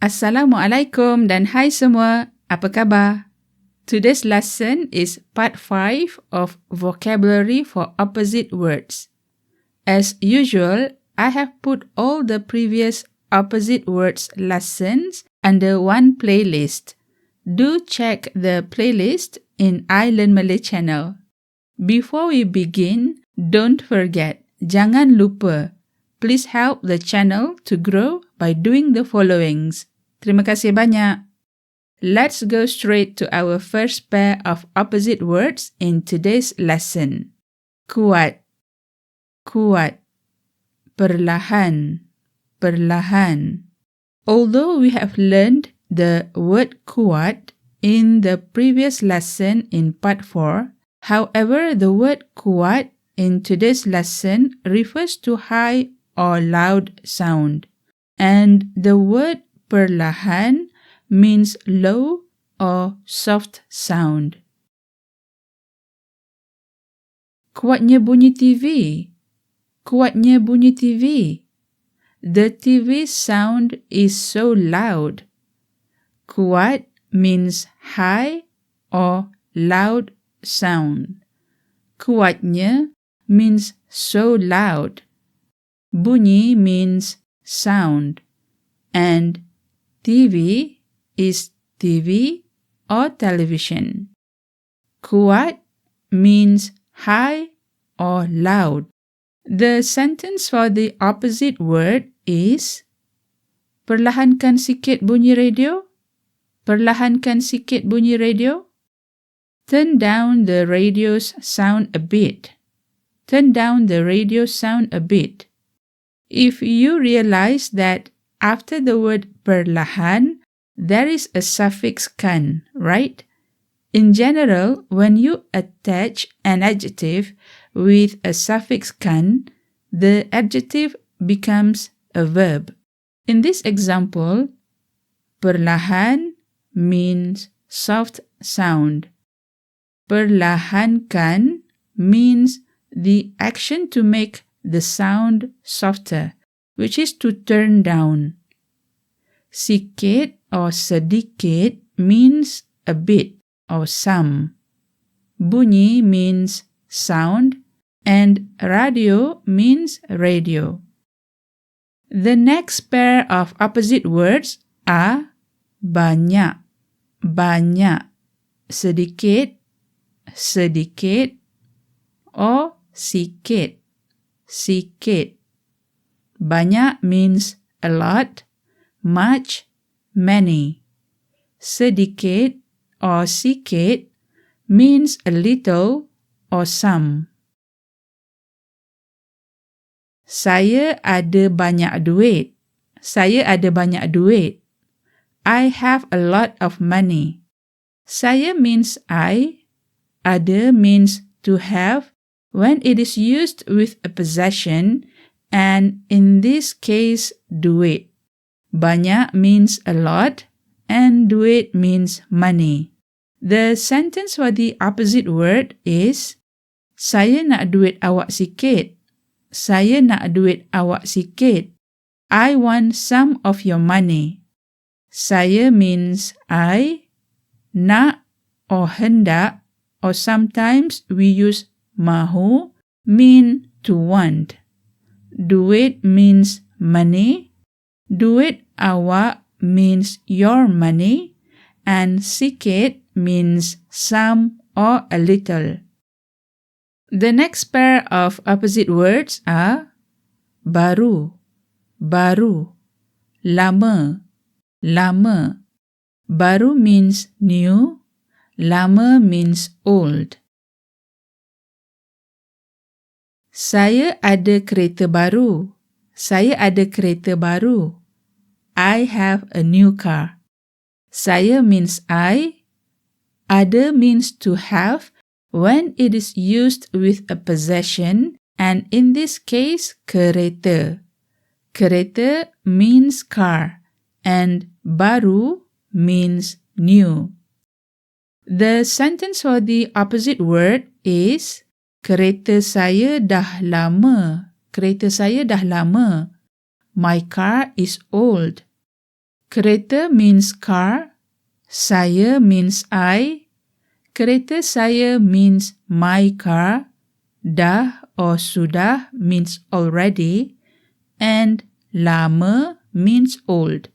Assalamualaikum dan hai semua. Apa khabar? Today's lesson is part 5 of vocabulary for opposite words. As usual, I have put all the previous opposite words lessons under one playlist. Do check the playlist in iLearnMalay channel. Before we begin, don't forget, jangan lupa, please help the channel to grow by doing the followings. Terima kasih banyak. Let's go straight to our first pair of opposite words in today's lesson. Kuat, kuat. Perlahan, perlahan. Although we have learned the word kuat in the previous lesson in part 4, however, the word kuat in today's lesson refers to high or loud sound, and the word perlahan means low or soft sound. Kuatnya bunyi TV. Kuatnya bunyi TV. The TV sound is so loud. Kuat means high or loud sound. Kuatnya means so loud. Bunyi means sound. And TV is TV or television. Kuat means high or loud. The sentence for the opposite word is perlahankan sikit bunyi radio. Perlahankan sikit bunyi radio. Turn down the radio's sound a bit. Turn down the radio sound a bit. If you realize that after the word perlahan, there is a suffix kan, right? In general, when you attach an adjective with a suffix kan, the adjective becomes a verb. In this example, perlahan means soft sound. Perlahankan means the action to make the sound softer, which is to turn down. Sikit or sedikit means a bit or some. Bunyi means sound, and radio means radio. The next pair of opposite words are banyak, banyak, sedikit, sedikit, or sikit, sikit. Banyak means a lot, much, many. Sedikit or sikit means a little or some. Saya ada banyak duit. Saya ada banyak duit. I have a lot of money. Saya means I. Ada means to have when it is used with a possession, and in this case, duit. Banyak means a lot, and duit means money. The sentence for the opposite word is, saya nak duit awak sikit. Saya nak duit awak sikit. I want some of your money. Saya means I. Nak or hendak, or sometimes we use mahu, mean to want. Duit means money. Duit awak means your money. And sikit means some or a little. The next pair of opposite words are baru, baru, lama, lama. Baru means new, lama means old. Saya ada kereta baru. Saya ada kereta baru. I have a new car. Saya means I. Ada means to have when it is used with a possession, and in this case, kereta. Kereta means car, and baru means new. The sentence for the opposite word is, kereta saya dah lama. Kereta saya dah lama. My car is old. Kereta means car. Saya means I. Kereta saya means my car. Dah or sudah means already. And lama means old.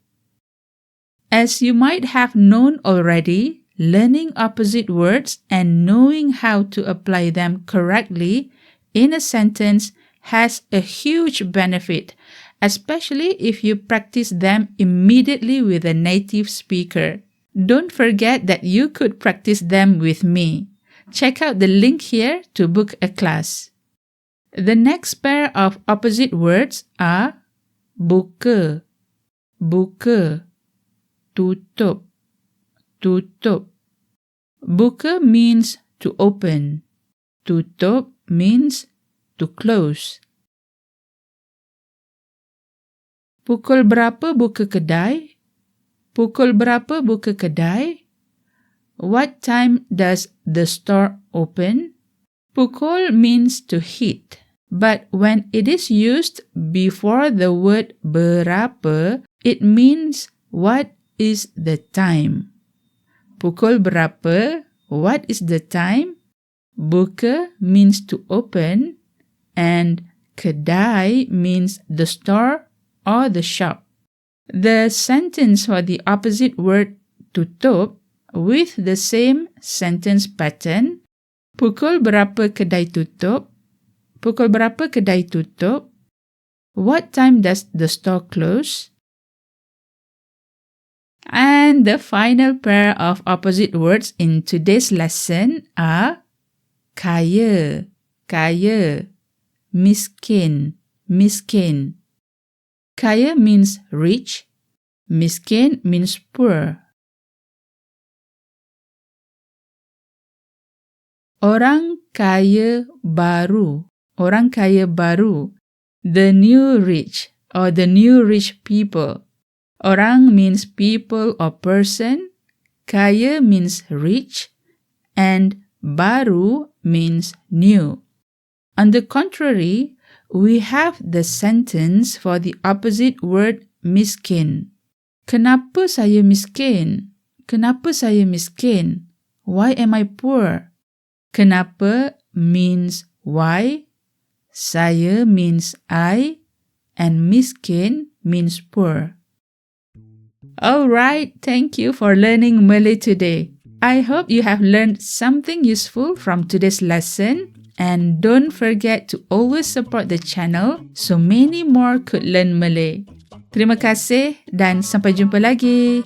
As you might have known already, learning opposite words and knowing how to apply them correctly in a sentence has a huge benefit, especially if you practice them immediately with a native speaker. Don't forget that you could practice them with me. Check out the link here to book a class. The next pair of opposite words are buka, buka, tutup, tutup. Buka means to open. Tutup means to close. Pukul berapa buka kedai? Pukul berapa buka kedai? What time does the store open? Pukul means to hit, but when it is used before the word berapa, it means what is the time. Pukul berapa? What is the time? Buka means to open, and kedai means the store or the shop. The sentence for the opposite word tutup with the same sentence pattern. Pukul berapa kedai tutup? Pukul berapa kedai tutup? What time does the store close? And the final pair of opposite words in today's lesson are kaya, kaya, miskin, miskin. Kaya means rich, miskin means poor. Orang kaya baru, orang kaya baru, the new rich or the new rich people. Orang means people or person, kaya means rich, and baru means new. On the contrary, we have the sentence for the opposite word miskin. Kenapa saya miskin? Kenapa saya miskin? Why am I poor? Kenapa means why, saya means I, and miskin means poor. Alright, thank you for learning Malay today. I hope you have learned something useful from today's lesson, and don't forget to always support the channel so many more could learn Malay. Terima kasih dan sampai jumpa lagi.